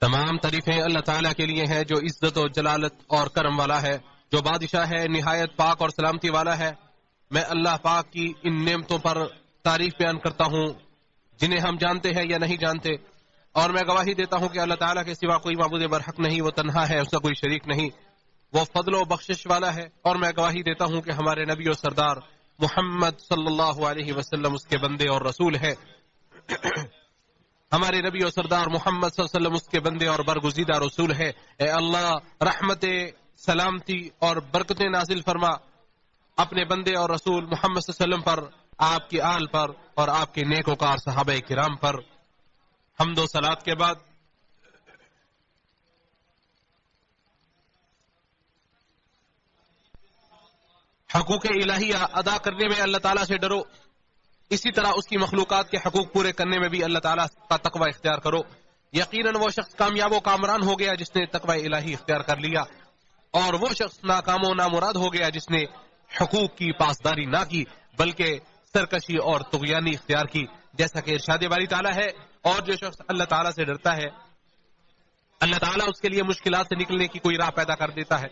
تمام تعریفیں اللہ تعالیٰ کے لیے ہیں جو عزت و جلالت اور کرم والا ہے، جو بادشاہ ہے، نہایت پاک اور سلامتی والا ہے۔ میں اللہ پاک کی ان نعمتوں پر تعریف بیان کرتا ہوں جنہیں ہم جانتے ہیں یا نہیں جانتے، اور میں گواہی دیتا ہوں کہ اللہ تعالیٰ کے سوا کوئی معبود برحق نہیں، وہ تنہا ہے، اس کا کوئی شریک نہیں، وہ فضل و بخشش والا ہے۔ اور میں گواہی دیتا ہوں کہ ہمارے نبی و سردار محمد صلی اللہ علیہ وسلم اس کے بندے اور رسول ہے۔ ہمارے نبی و سردار محمد صلی اللہ علیہ وسلم اس کے بندے اور برگزیدہ رسول ہے۔ اے اللہ، رحمت، سلامتی اور برکتیں نازل فرما اپنے بندے اور رسول محمد صلی اللہ علیہ وسلم پر، آپ کی آل پر اور آپ کے نیک وکار صحابہ کرام پر۔ حمد و صلات کے بعد حقوق الہیہ ادا کرنے میں اللہ تعالیٰ سے ڈرو، اسی طرح اس کی مخلوقات کے حقوق پورے کرنے میں بھی اللہ تعالیٰ کا تقوی اختیار کرو۔ یقیناً وہ شخص کامیاب و کامران ہو گیا جس نے تقوی الہی اختیار کر لیا، اور وہ شخص ناکام و نامراد ہو گیا جس نے حقوق کی پاسداری نہ کی بلکہ سرکشی اور طغیانی اختیار کی، جیسا کہ ارشاد باری تعالیٰ ہے۔ اور جو شخص اللہ تعالیٰ سے ڈرتا ہے، اللہ تعالیٰ اس کے لیے مشکلات سے نکلنے کی کوئی راہ پیدا کر دیتا ہے،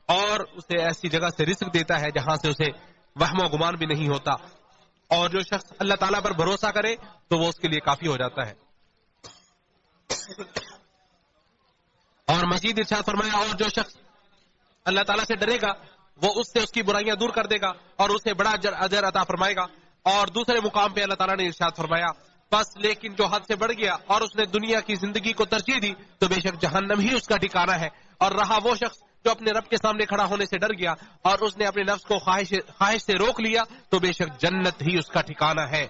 اور اسے ایسی جگہ سے رزق دیتا ہے جہاں سے اسے وہم و گمان بھی نہیں ہوتا۔ اور جو شخص اللہ تعالیٰ پر بھروسہ کرے تو وہ اس کے لیے کافی ہو جاتا ہے۔ اور مزید ارشاد فرمایا، اور جو شخص اللہ تعالیٰ سے ڈرے گا وہ اس سے اس کی برائیاں دور کر دے گا اور اسے بڑا اجر عطا فرمائے گا۔ اور دوسرے مقام پہ اللہ تعالیٰ نے ارشاد فرمایا، بس لیکن جو حد سے بڑھ گیا اور اس نے دنیا کی زندگی کو ترجیح دی تو بے شک جہنم ہی اس کا ٹھکانہ ہے۔ اور رہا وہ شخص جو اپنے رب کے سامنے کھڑا ہونے سے ڈر گیا اور اس نے اپنے نفس کو خواہش سے روک لیا تو بے شک جنت ہی اس کا ٹھکانہ ہے۔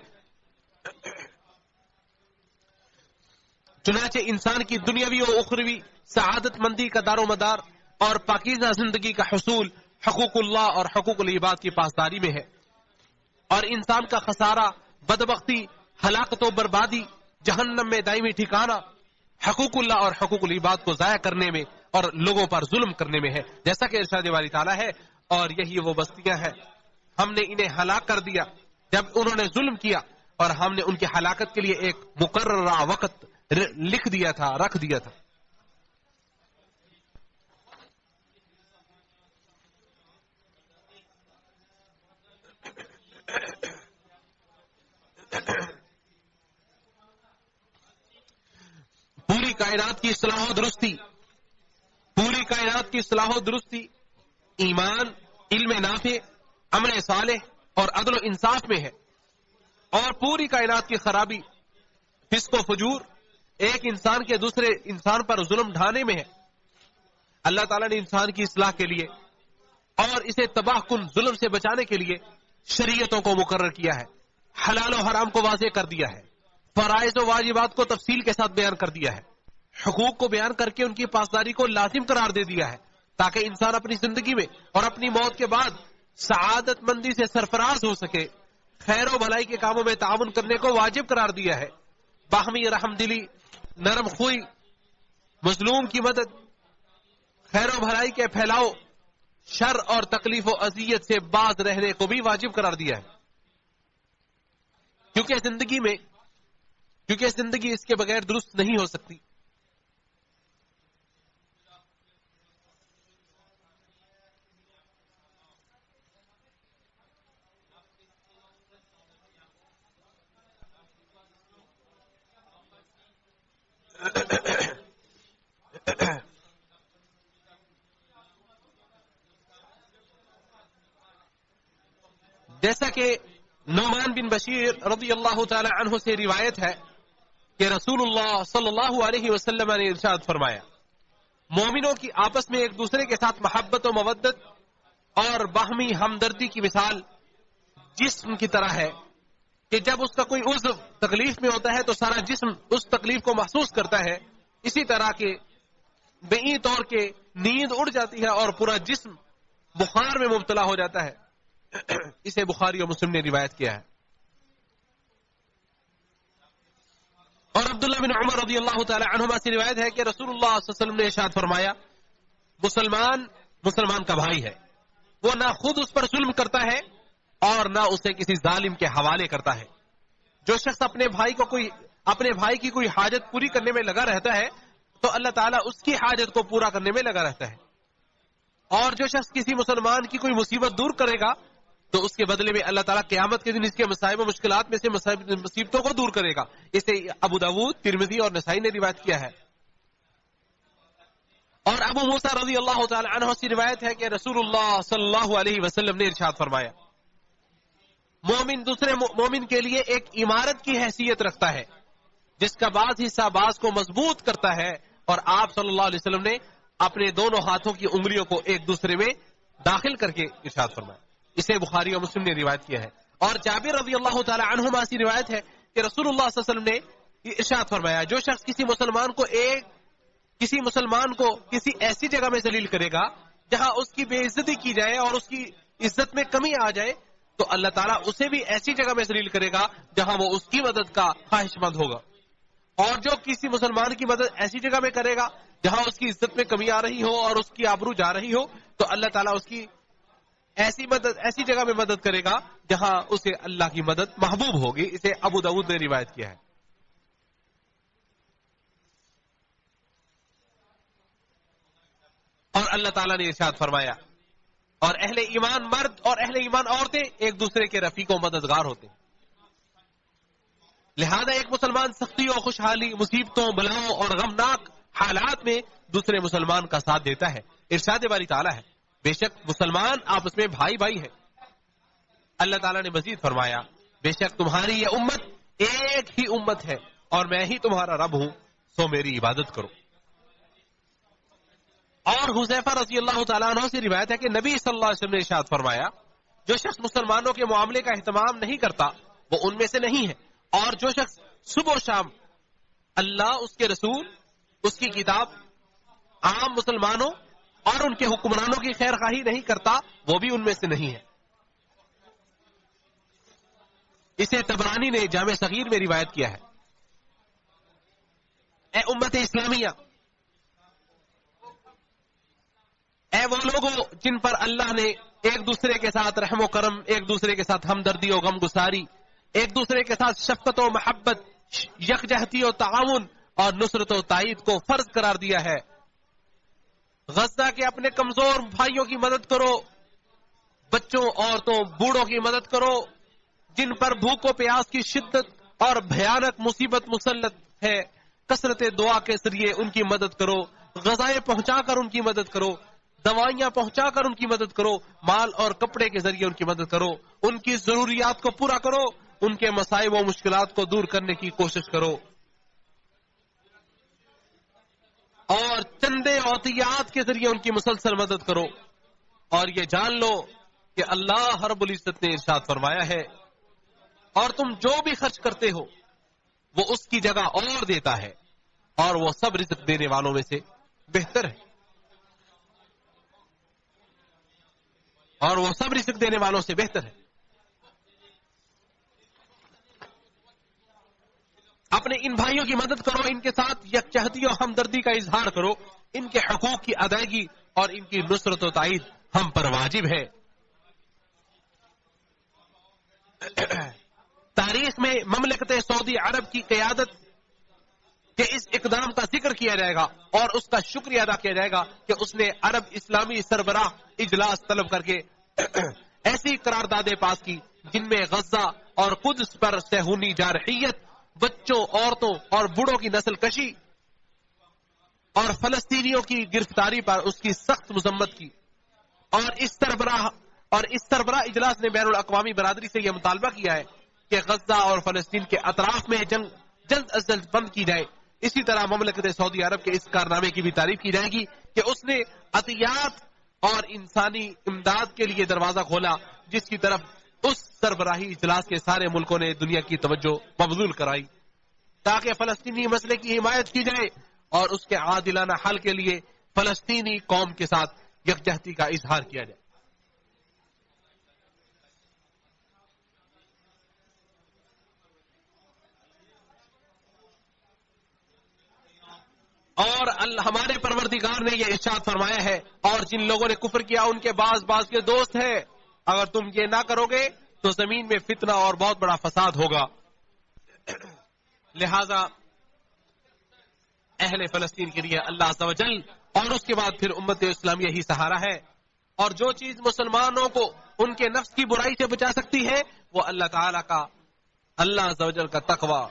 چنانچہ انسان کی دنیاوی و اخروی سعادت مندی کا دار و مدار اور پاکیزہ زندگی کا حصول حقوق اللہ اور حقوق العباد کی پاسداری میں ہے، اور انسان کا خسارہ، بدبختی، ہلاکت و بربادی، جہنم میں دائمی ٹھکانہ حقوق اللہ اور حقوق العباد کو ضائع کرنے میں اور لوگوں پر ظلم کرنے میں ہے، جیسا کہ ارشاد والی تعالیٰ ہے۔ اور یہی وہ بستیاں ہیں ہم نے انہیں ہلاک کر دیا جب انہوں نے ظلم کیا، اور ہم نے ان کی ہلاکت کے لیے ایک مقررہ وقت رکھ دیا تھا۔ پوری کائنات کی اصلاح و درستی ایمان، علم نافع، عمل صالح اور عدل و انصاف میں ہے، اور پوری کائنات کی خرابی، فسق و فجور، ایک انسان کے دوسرے انسان پر ظلم ڈھانے میں ہے۔ اللہ تعالیٰ نے انسان کی اصلاح کے لیے اور اسے تباہ کن ظلم سے بچانے کے لیے شریعتوں کو مقرر کیا ہے، حلال و حرام کو واضح کر دیا ہے، فرائض و واجبات کو تفصیل کے ساتھ بیان کر دیا ہے، حقوق کو بیان کر کے ان کی پاسداری کو لازم قرار دے دیا ہے، تاکہ انسان اپنی زندگی میں اور اپنی موت کے بعد سعادت مندی سے سرفراز ہو سکے۔ خیر و بھلائی کے کاموں میں تعاون کرنے کو واجب قرار دیا ہے، باہمی رحم دلی، نرم خوئی، مظلوم کی مدد، خیر و بھلائی کے پھیلاؤ، شر اور تکلیف و اذیت سے باز رہنے کو بھی واجب قرار دیا ہے، کیونکہ زندگی اس کے بغیر درست نہیں ہو سکتی۔ جیسا کہ نعمان بن بشیر رضی اللہ تعالی عنہ سے روایت ہے کہ رسول اللہ صلی اللہ علیہ وسلم نے ارشاد فرمایا، مومنوں کی آپس میں ایک دوسرے کے ساتھ محبت و مودت اور باہمی ہمدردی کی مثال جسم کی طرح ہے کہ جب اس کا کوئی عضو تکلیف میں ہوتا ہے تو سارا جسم اس تکلیف کو محسوس کرتا ہے، اسی طرح کے بئی طور کے نیند اڑ جاتی ہے اور پورا جسم بخار میں مبتلا ہو جاتا ہے۔ اسے بخاری اور مسلم نے روایت کیا ہے۔ اور عبداللہ بن عمر رضی اللہ تعالی عنہما سے روایت ہے کہ رسول اللہ صلی اللہ علیہ وسلم نے ارشاد فرمایا، مسلمان کا بھائی ہے، وہ نہ خود اس پر ظلم کرتا ہے اور نہ اسے کسی ظالم کے حوالے کرتا ہے۔ جو شخص اپنے بھائی کی کوئی حاجت پوری کرنے میں لگا رہتا ہے تو اللہ تعالیٰ اس کی حاجت کو پورا کرنے میں لگا رہتا ہے. اور جو شخص کسی مسلمان کی کوئی مصیبت دور کرے گا تو اس کے بدلے میں اللہ تعالیٰ قیامت کے دن اس کے مصائب و مشکلات میں سے مصیبتوں کو دور کرے گا. اسے ابو داؤد، ترمذی اور نسائی نے روایت کیا ہے. اور ابو موسیٰ رضی اللہ تعالی عنہ سے روایت ہے کہ رسول اللہ صلی اللہ علیہ وسلم نے ارشاد فرمایا، مومن دوسرے مومن کے لیے ایک عمارت کی حیثیت رکھتا ہے جس کا بعض حصہ بعض کو مضبوط کرتا ہے. اور آپ صلی اللہ علیہ وسلم نے اپنے دونوں ہاتھوں کی انگلیوں کو ایک دوسرے میں داخل کر کے ارشاد فرمایا. اسے بخاری اور مسلم نے روایت کیا ہے. اور جابر رضی اللہ تعالی عنہما سے روایت ہے کہ رسول اللہ صلی اللہ علیہ وسلم نے ارشاد فرمایا، جو شخص کسی مسلمان کو کسی ایسی جگہ میں ذلیل کرے گا جہاں اس کی بے عزتی کی جائے اور اس کی عزت میں کمی آ جائے تو اللہ تعالیٰ اسے بھی ایسی جگہ میں ذلیل کرے گا جہاں وہ اس کی مدد کا خواہش مند ہوگا. اور جو کسی مسلمان کی مدد ایسی جگہ میں کرے گا جہاں اس کی عزت میں کمی آ رہی ہو اور اس کی آبرو جا رہی ہو تو اللہ تعالیٰ اس کی ایسی جگہ میں مدد کرے گا جہاں اسے اللہ کی مدد محبوب ہوگی. اسے ابو داؤد نے روایت کیا ہے. اور اللہ تعالیٰ نے ارشاد فرمایا، اور اہل ایمان مرد اور اہل ایمان عورتیں ایک دوسرے کے رفیق و مددگار ہوتے ہیں. لہذا ایک مسلمان سختی و خوشحالی، مصیبتوں، بلاؤں اور غمناک حالات میں دوسرے مسلمان کا ساتھ دیتا ہے. ارشاد باری تعالیٰ ہے، بے شک مسلمان آپس میں بھائی بھائی ہے. اللہ تعالیٰ نے مزید فرمایا، بے شک تمہاری یہ امت ایک ہی امت ہے اور میں ہی تمہارا رب ہوں، سو میری عبادت کرو. اور حذیفہ رضی اللہ تعالیٰ عنہ سے روایت ہے کہ نبی صلی اللہ علیہ وسلم نے ارشاد فرمایا، جو شخص مسلمانوں کے معاملے کا اہتمام نہیں کرتا وہ ان میں سے نہیں ہے. اور جو شخص صبح و شام اللہ، اس کے رسول، اس کی کتاب، عام مسلمانوں اور ان کے حکمرانوں کی خیر خواہی نہیں کرتا وہ بھی ان میں سے نہیں ہے. اسے طبرانی نے جامع صغیر میں روایت کیا ہے. اے امت اسلامیہ، اے وہ لوگوں جن پر اللہ نے ایک دوسرے کے ساتھ رحم و کرم، ایک دوسرے کے ساتھ ہمدردی و غم گساری، ایک دوسرے کے ساتھ شفقت و محبت، یکجہتی و تعاون اور نصرت و تائید کو فرض قرار دیا ہے. غزہ کے اپنے کمزور بھائیوں کی مدد کرو، بچوں، عورتوں، بوڑھوں کی مدد کرو جن پر بھوک و پیاس کی شدت اور بھیانک مصیبت مسلط ہے. کثرت دعا کے ذریعے ان کی مدد کرو، غذائیں پہنچا کر ان کی مدد کرو، دوائیاں پہنچا کر ان کی مدد کرو، مال اور کپڑے کے ذریعے ان کی مدد کرو، ان کی ضروریات کو پورا کرو، ان کے مسائب و مشکلات کو دور کرنے کی کوشش کرو، اور چندے عطیات کے ذریعے ان کی مسلسل مدد کرو. اور یہ جان لو کہ اللہ رب العزت نے ارشاد فرمایا ہے، اور تم جو بھی خرچ کرتے ہو وہ اس کی جگہ اور دیتا ہے اور وہ سب رزق دینے والوں میں سے بہتر ہے. اور وہ سب رزق دینے والوں سے بہتر ہے. اپنے ان بھائیوں کی مدد کرو، ان کے ساتھ یکجہتی اور ہمدردی کا اظہار کرو، ان کے حقوق کی ادائیگی اور ان کی نصرت و تائید ہم پر واجب ہے. تاریخ میں مملکت سعودی عرب کی قیادت کے اس اقدام کا ذکر کیا جائے گا اور اس کا شکریہ ادا کیا جائے گا کہ اس نے عرب اسلامی سربراہ اجلاس طلب کر کے ایسی قراردادیں پاس کی جن میں غزہ اور قدس پر صہیونی جارحیت، بچوں، عورتوں اور بوڑھوں کی نسل کشی اور فلسطینیوں کی گرفتاری پر اس کی سخت مذمت کی. اور اس سربراہ اجلاس نے بین الاقوامی برادری سے یہ مطالبہ کیا ہے کہ غزہ اور فلسطین کے اطراف میں جنگ جلد از جلد بند کی جائے. اسی طرح مملکت سعودی عرب کے اس کارنامے کی بھی تعریف کی جائے گی کہ اس نے عطیات اور انسانی امداد کے لیے دروازہ کھولا جس کی طرف اس سربراہی اجلاس کے سارے ملکوں نے دنیا کی توجہ مبذول کرائی، تاکہ فلسطینی مسئلے کی حمایت کی جائے اور اس کے عادلانہ حل کے لیے فلسطینی قوم کے ساتھ یکجہتی کا اظہار کیا جائے. اور ہمارے پروردگار نے یہ ارشاد فرمایا ہے، اور جن لوگوں نے کفر کیا ان کے بعض کے دوست ہیں، اگر تم یہ نہ کرو گے تو زمین میں فتنہ اور بہت بڑا فساد ہوگا. لہذا اہل فلسطین کے لیے اللہ عز و جل اور اس کے بعد پھر امت اسلامیہ ہی سہارا ہے. اور جو چیز مسلمانوں کو ان کے نفس کی برائی سے بچا سکتی ہے وہ اللہ تعالی کا، اللہ عز و جل کا تقوی،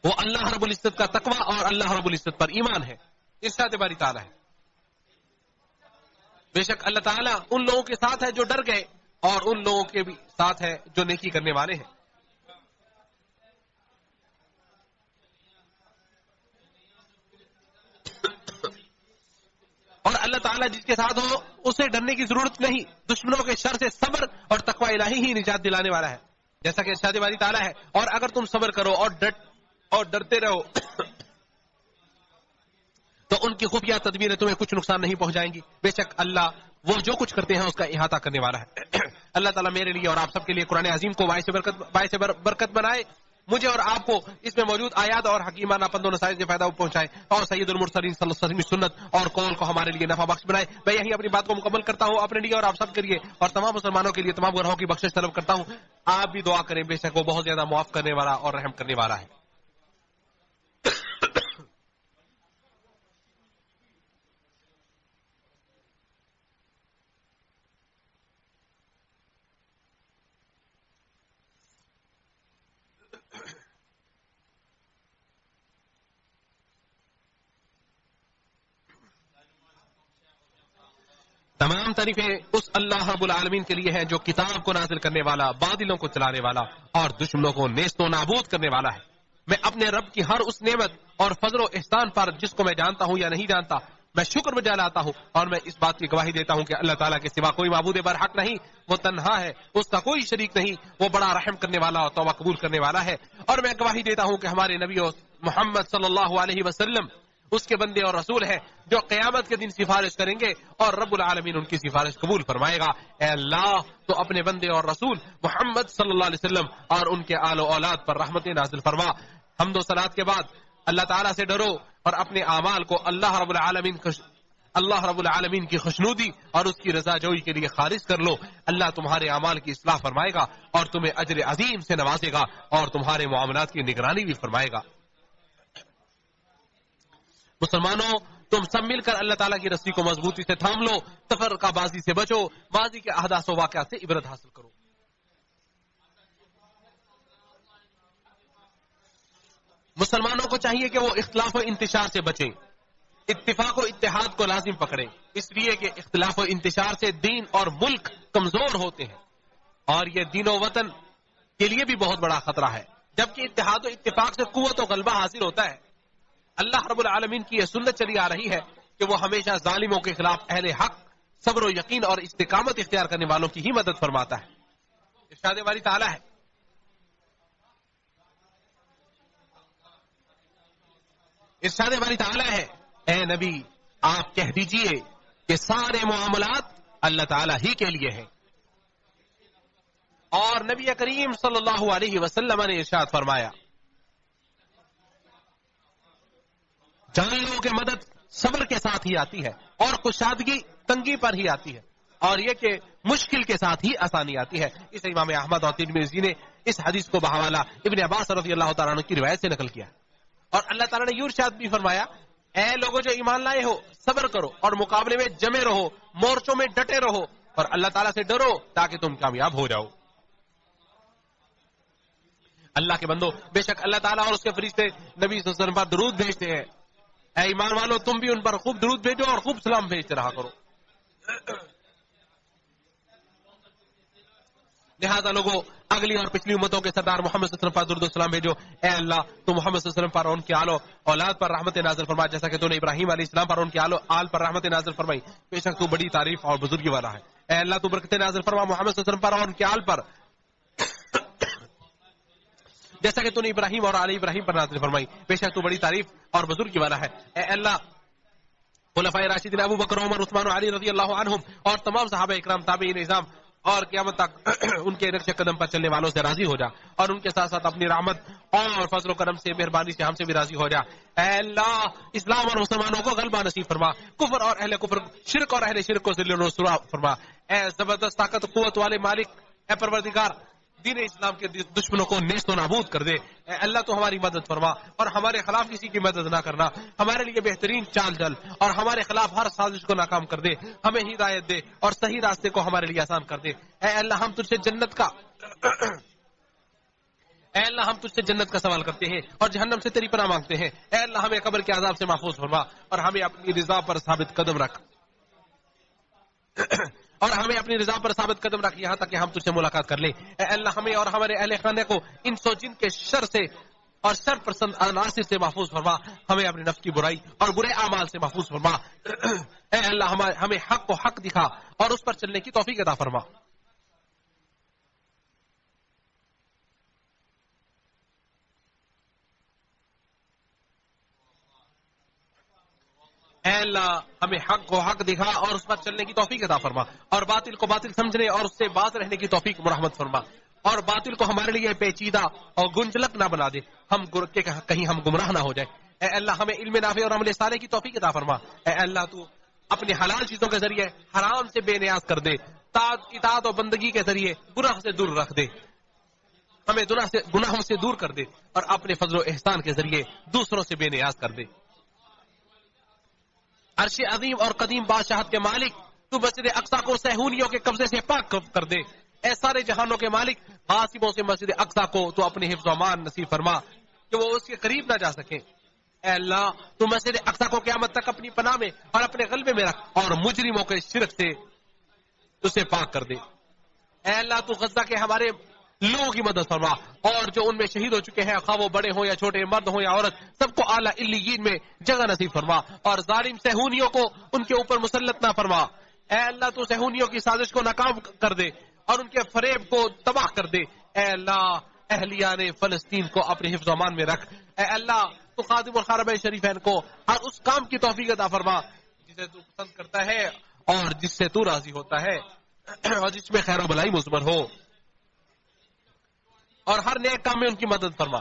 وہ اللہ رب العزت کا تقوی اور اللہ رب العزت پر ایمان ہے. ارشاد باری تعالیٰ ہے بے شک اللہ تعالیٰ ان لوگوں کے ساتھ ہے جو ڈر گئے اور ان لوگوں کے بھی ساتھ ہے جو نیکی کرنے والے ہیں. اور اللہ تعالیٰ جس کے ساتھ ہو اسے ڈرنے کی ضرورت نہیں. دشمنوں کے شر سے صبر اور تقوی الہی ہی نجات دلانے والا ہے. جیسا کہ ارشاد باری تعالیٰ ہے اور اگر تم صبر کرو اور ڈرتے رہو تو ان کی خفیہ تدبیریں تمہیں کچھ نقصان نہیں پہنچائیں گی. بے شک اللہ وہ جو کچھ کرتے ہیں اس کا احاطہ کرنے والا ہے. اللہ تعالیٰ میرے لیے اور آپ سب کے لیے قرآن عظیم کو باعث برکت بنائے، مجھے اور آپ کو اس میں موجود آیات اور حکیمانہ پند و نصائح سے فائدہ پہنچائے، اور سید المرسلین صلی اللہ علیہ وسلم سنت اور قول کو ہمارے لیے نفع بخش بنائے. میں یہی اپنی بات کو مکمل کرتا ہوں اپنے لیے اور آپ سب کے لیے اور تمام مسلمانوں کے لیے تمام گناہوں کی بخشش طلب کرتا ہوں. آپ بھی دعا کریں، بے شک وہ بہت زیادہ معاف کرنے والا اور رحم کرنے والا ہے. تمام تعریفیں اس اللہ رب العالمین کے لیے ہیں جو کتاب کو نازل کرنے والا، باطلوں کو چلانے والا اور دشمنوں کو نیست و نابود کرنے والا ہے. میں اپنے رب کی ہر اس نعمت اور فضل و احسان پر جس کو میں جانتا ہوں یا نہیں جانتا میں شکر بجا لاتا ہوں، اور میں اس بات کی گواہی دیتا ہوں کہ اللہ تعالیٰ کے سوا کوئی معبود برحق نہیں، وہ تنہا ہے، اس کا کوئی شریک نہیں، وہ بڑا رحم کرنے والا اور توبہ قبول کرنے والا ہے. اور میں گواہی دیتا ہوں کہ ہمارے نبی محمد صلی اللہ علیہ وسلم اس کے بندے اور رسول ہیں جو قیامت کے دن سفارش کریں گے اور رب العالمین ان کی سفارش قبول فرمائے گا. اے اللہ تو اپنے بندے اور رسول محمد صلی اللہ علیہ وسلم اور ان کے آل و اولاد پر رحمت نازل فرما. حمد و صلات کے بعد اللہ تعالیٰ سے ڈرو اور اپنے اعمال کو اللہ رب العالمین کی خوشنودی اور اس کی رضا جوئی کے لیے خالص کر لو. اللہ تمہارے اعمال کی اصلاح فرمائے گا اور تمہیں اجر عظیم سے نوازے گا اور تمہارے معاملات کی نگرانی بھی فرمائے گا. مسلمانوں تم سب مل کر اللہ تعالیٰ کی رسی کو مضبوطی سے تھام لو، تفرقہ بازی سے بچو، ماضی کے احداث و واقعات سے عبرت حاصل کرو. مسلمانوں کو چاہیے کہ وہ اختلاف و انتشار سے بچیں، اتفاق و اتحاد کو لازم پکڑیں، اس لیے کہ اختلاف و انتشار سے دین اور ملک کمزور ہوتے ہیں اور یہ دین و وطن کے لیے بھی بہت بڑا خطرہ ہے، جبکہ اتحاد و اتفاق سے قوت و غلبہ حاصل ہوتا ہے. اللہ رب العالمین کی یہ سنت چلی آ رہی ہے کہ وہ ہمیشہ ظالموں کے خلاف اہل حق، صبر و یقین اور استقامت اختیار کرنے والوں کی ہی مدد فرماتا ہے. ارشاد باری تعالیٰ ہے اے نبی آپ کہہ دیجئے کہ سارے معاملات اللہ تعالیٰ ہی کے لیے ہیں. اور نبی کریم صلی اللہ علیہ وسلم نے ارشاد فرمایا جان لو کہ مدد صبر کے ساتھ ہی آتی ہے اور کشادگی تنگی پر ہی آتی ہے، اور یہ کہ مشکل کے ساتھ ہی آسانی آتی ہے. اس امام احمد اور ترمذی نے اس حدیث کو بحوالہ ابن عباس رضی اللہ تعالیٰ عنہ کی روایت سے نقل کیا. اور اللہ تعالیٰ نے یہ ارشاد بھی فرمایا اے لوگوں جو ایمان لائے ہو صبر کرو اور مقابلے میں جمے رہو، مورچوں میں ڈٹے رہو اور اللہ تعالیٰ سے ڈرو تاکہ تم کامیاب ہو جاؤ. اللہ کے بندو بے شک اللہ تعالیٰ اور اس کے فرشتے نبی صلی اللہ علیہ وسلم پر درود بھیجتے ہیں. اے ایمان والو تم بھی ان پر خوب درود بھیجو اور خوب سلام بھیجتے رہا کرو. لہذا لوگوں اگلی اور پچھلی امتوں کے سردار محمد صلی اللہ علیہ وسلم پر درود و سلام بھیجو. اے اللہ تو محمد صلی اللہ علیہ وسلم پر اور ان کے آل و اولاد پر رحمت نازل فرما جیسا کہ تو نے ابراہیم علیہ السلام پر اور ان کے آل پر رحمت نازل فرمائی. بے شک تو بڑی تعریف اور بزرگی والا ہے. اے اللہ تو برکت نازل فرما محمد صلی اللہ علیہ وسلم پر اور ان کے آل پر جیسا کہ تو نے ابراہیم اور آل ابراہیم پر نازل فرمائی. بے شک تو بڑی تعریف اور بزرگی والا ہے. اے اللہ خلفائے راشدین ابو بکر عمر عثمان و علی رضی اللہ عنہم اور تمام صحابہ اکرام تابعین نظام اور قیامت تک ان کے نقش قدم پر چلنے والوں سے راضی ہو جا اور ان کے ساتھ ساتھ اپنی رحمت اور فضل و کرم سے مہربانی سے ہم سے بھی راضی ہو جا. اے اللہ اسلام اور مسلمانوں کو غلبہ نصیب فرما، کفر اور اہل کفر، شرک اور اہل شرک کو ذل و رسوا فرما. اے زبردست طاقت قوت والے مالک، اے پروردگار دین اسلام کے دشمنوں کو نیست و نابود کر دے. اے اللہ تو ہماری مدد فرما اور ہمارے خلاف کسی کی مدد نہ کرنا. ہمارے لیے بہترین چال چل اور ہمارے خلاف ہر سازش کو ناکام کر دے. ہمیں ہدایت دے اور صحیح راستے کو ہمارے لیے آسان کر دے. اے اللہ ہم تجھ سے جنت کا اے اللہ ہم تجھ سے جنت کا سوال کرتے ہیں اور جہنم سے تیری پناہ مانگتے ہیں. اے اللہ ہمیں قبر کے عذاب سے محفوظ فرما اور ہمیں اپنی رضا پر ثابت قدم رکھ یہاں تک کہ ہم تجھ سے ملاقات کر لیں. اے اللہ ہمیں اور ہمارے اہل خانہ کو انس و جن کے شر سے اور شر پسند عناصر سے محفوظ فرما. ہمیں اپنے نفس کی برائی اور برے اعمال سے محفوظ فرما. اے اللہ ہمیں حق کو حق دکھا اور اس پر چلنے کی توفیق عطا فرما. اے اللہ ہمیں حق کو حق دکھا اور اس پر چلنے کی توفیق عطا فرما اور باطل کو باطل سمجھنے اور اس سے باز رہنے کی توفیق مرحمت فرما اور باطل کو ہمارے لیے پیچیدہ اور گنجلک نہ بنا دے کہیں ہم گمراہ نہ ہو جائے. اے اللہ ہمیں علم نافع اور عمل صالح کی توفیق عطا فرما. اے اللہ تو اپنے حلال چیزوں کے ذریعے حرام سے بے نیاز کر دے. اطاعت اور بندگی کے ذریعے گناہ سے دور رکھ دے. ہمیں گناہوں سے دور کر دے اور اپنے فضل و احسان کے ذریعے دوسروں سے بے نیاز کر دے. عرش عظیم اور قدیم بادشاہت کے مالک تو مسجد اقصی کو صہیونیوں کے قبضے سے پاک کر دے. اے سارے جہانوں کے مالک غاصبوں سے مسجد اقصی کو تو اپنے حفظ و امان نصیب فرما کہ وہ اس کے قریب نہ جا سکیں. اے اللہ تو مسجد اقصی کو قیامت تک اپنی پناہ میں اور اپنے غلبے میں رکھ اور مجرموں کے شرک سے اسے پاک کر دے. اے اللہ تو غزہ کے ہمارے لوگوں کی مدد فرما اور جو ان میں شہید ہو چکے ہیں خواہ وہ بڑے ہوں یا چھوٹے مرد ہوں یا عورت سب کو اعلیٰ علیین میں جگہ نصیب فرما اور ظالم صہیونیوں کو ان کے اوپر مسلط نہ فرما. اے اللہ تو صہیونیوں کی سازش کو ناکام کر دے اور ان کے فریب کو تباہ کر دے. اے اللہ اہلیان فلسطین کو اپنے حفظ و امان میں رکھ. اے اللہ تو خادم الحرمین شریفین کو ہر اس کام کی توفیق عطا فرما جسے تو پسند کرتا ہے اور جس سے تو راضی ہوتا ہے اور جس میں خیر و بھلائی مثمر ہو اور ہر نیک کام میں ان کی مدد فرما.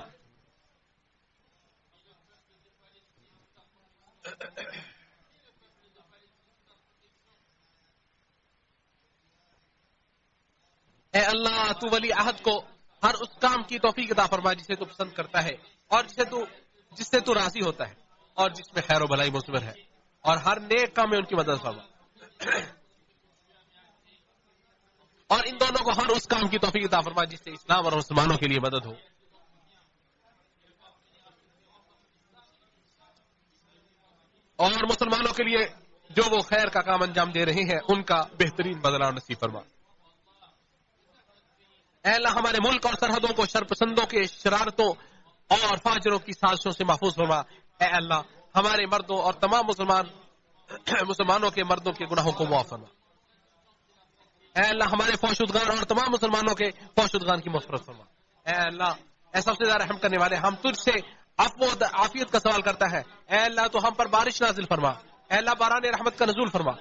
اے اللہ تو ولی عہد کو ہر اس کام کی توفیق عطا فرما جسے تو پسند کرتا ہے اور جس سے تو راضی ہوتا ہے اور جس میں خیر و بھلائی مثمر ہے اور ہر نیک کام میں ان کی مدد فرما. اور ان دونوں کو ہر اس کام کی توفیق عطا فرما جس سے اسلام اور مسلمانوں کے لیے مدد ہو اور مسلمانوں کے لیے جو وہ خیر کا کام انجام دے رہے ہیں ان کا بہترین بدلہ نصیب فرما. اے اللہ ہمارے ملک اور سرحدوں کو شرپسندوں کے شرارتوں اور فاجروں کی سازشوں سے محفوظ فرما. اے اللہ ہمارے مردوں اور تمام مسلمانوں کے مردوں کے گناہوں کو معاف فرما. اے اللہ ہمارے فوشدگان اور تمام مسلمانوں کے فوشدگان کی مغفرت فرما. اے اللہ اے سب سے زیادہ رحم کرنے والے ہم تجھ سے عفو و عافیت کا سوال کرتا ہے. اے اللہ تو ہم پر بارش نازل فرما. اے اللہ باران رحمت کا نزول فرما.